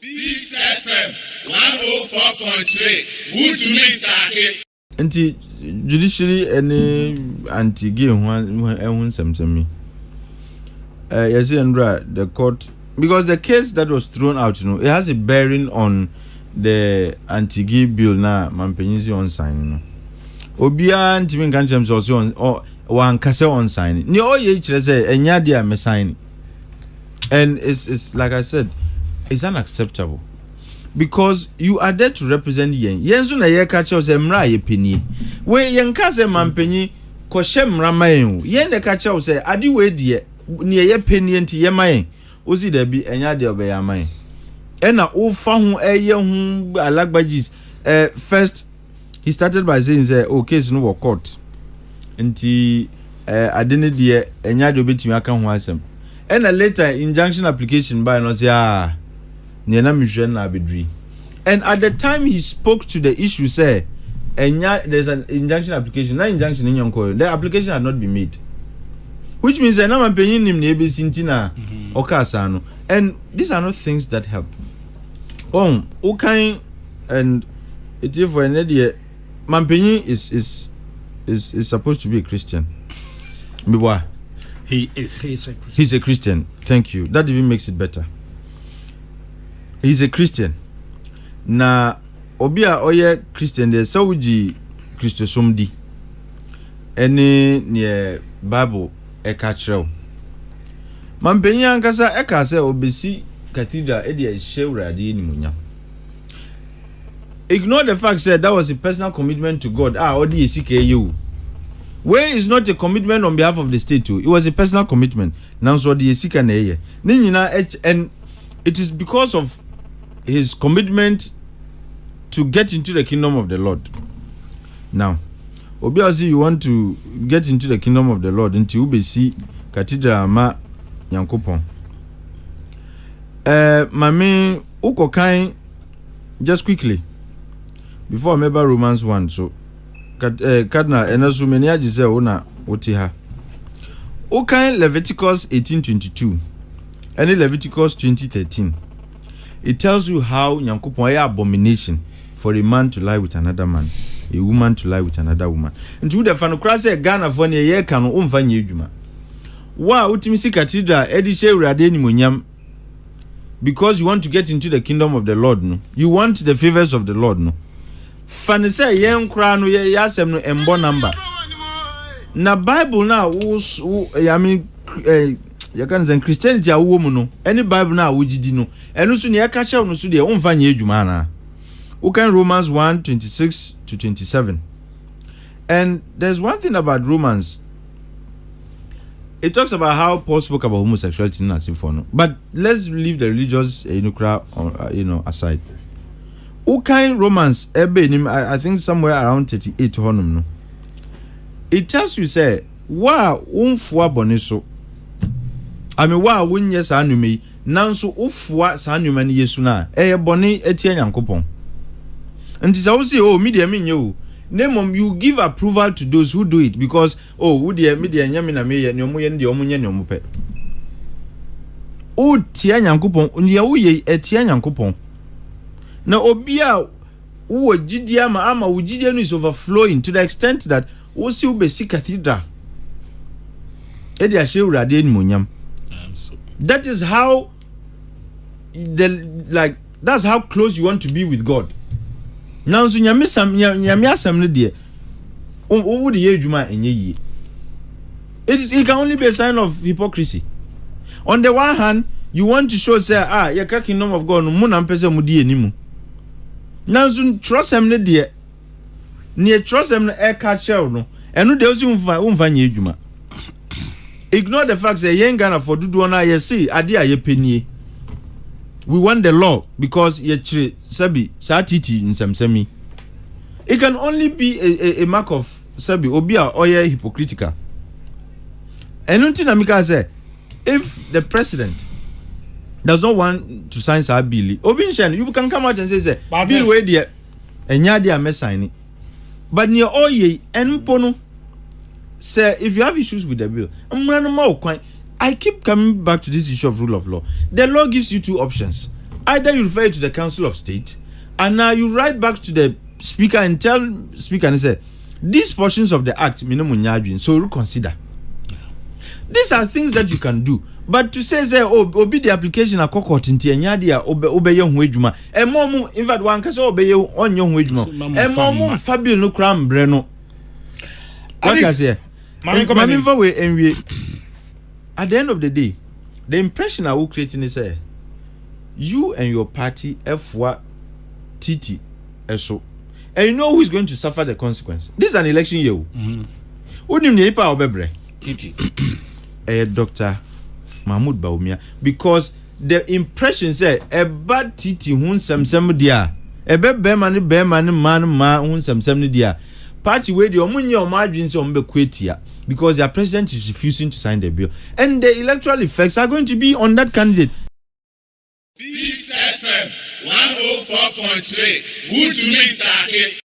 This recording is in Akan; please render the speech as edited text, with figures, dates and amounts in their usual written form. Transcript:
Peace FM 104.3. Good to meet you. Anti judiciary any anti-gay one something. Yes, Andra, the court, because the case that was thrown out, it has a bearing on the anti-gay bill now. Mampenisi on signing. Obia anti-min can't also on or one case on signing. Ni all ye say enyadia me signing, and it's like I said, it's unacceptable. Because you are there to represent yen. Yenzu na ye kache ose mra ye peni. We yen kase mampenyi koshe mra mayen. Yen ne kache ose adi we die ni ye peni enti ye mayen. Ozi de bi enya de obe ya mayen. Ena ofa hu eye hu alagbajis. First he started by saying say case no wo court. Enti adene de enya de obetimi aka hu asem. Ena later injunction application by no say and at the time he spoke to the issue, say, there's an injunction application. That injunction in your call, the application had not been made, which means that I'm paying him neighbor Sintina or Casano, and these are not things that help. Okay, and it is for an idea. Mampenyi is supposed to be a Christian. He is. He's a Christian. Thank you. That even makes it better. He's a Christian. Na obia oye Christian de sawuji Christosomdi. Ene ne Bible e ka kyerɛw. Mampenyi ankasa e ka sɛ obesi cathedral e de hye urade ni munya. Ignore the fact that was a personal commitment to God. Odi esika you. Where is not a commitment on behalf of the state too. It was a personal commitment. Now so odi esika na eye. Ni nyina and it is because of his commitment to get into the kingdom of the Lord. Now, obviously you want to get into the kingdom of the Lord until you see cathedral ma Yankopon. Mami ukokai just quickly before I remember Romans 1. So Cardinal enasu meni ajise ona otiha. Ukai Leviticus 18:22 and Leviticus 20:13. It tells you how Nyankopon is abomination for a man to lie with another man, a woman to lie with another woman. And to the fanokrase Ghana for ne ye kan umfa nye adwuma. Wa utimisi cathedral edi she urade ni monyam because you want to get into the kingdom of the Lord no. You want the favors of the Lord no. Fane say ye nkra no ye asem no embo number. Na Bible na you can say Christianity a woman no any Bible na wujidi no enu so ne ya ka chew no so de umfa nye adwuma na ukan Romans 1:26-27. And there's one thing about Romans. It talks about how Paul spoke about homosexuality na for no, but let's leave the religious aside. Ukan Romans I think somewhere around 38 honum no. It tells you say wa umfua boniso wa wunye sa anume nanso ofua sa anuma ne Yesu na bone etie Nyankopon nti sa wo say media me nye o nemom you give approval to those who do it because media nyame na me ye ne omo ye ne omo nye ne omo pe o tie Nyankopon ye wo ye etie Nyankopon na obia wo gidia ama wo gidia no is overflowing to the extent that wo si wo be si cathedral e dia she urade ni monyam. That is how that's how close you want to be with God. Now so nyame asem no de wo de ye adwuma enye yi. It can only be a sign of hypocrisy. On the one hand, you want to show say ye ka kingdom of God no mu na mpese mu de enimu. Now so trust him no de ne trust him no e ka chew no eno de o si umfa nye adwuma. Ignore the fact that yen Ghana for dudu na ye see ade a ye penie. We want the law because ye chire sabi sa titi nsemsemi. It can only be a mark of sabi obi a oye hypocritical. And until Namika say if the president does not want to sign sa bill, Obinshan you can come out and say bill we there enya dia me sign it. But near oye enpono say if you have issues with the bill, I keep coming back to this issue of rule of law. The law gives you two options. Either you refer it to the Council of State, and now you write back to the Speaker and tell Speaker and say, these portions of the Act, so reconsider. These are things that you can do. But to say, obi the application a court in Tianyadi, obey your wejuma, and more, in fact, one can obey you on your wejuma, and more Fabio no cram breno. What I say, at the end of the day, the impression I will create is you and your party F1 TT so, and you know who is going to suffer the consequence. This is an election year. TT. Dr. Mahmoud Baumia, because the impression say a bad titi hun some dia a be man hun some dia party where the omunya margins on bequetia because their president is refusing to sign the bill, and the electoral effects are going to be on that candidate. Peace FM 104.3 good to meet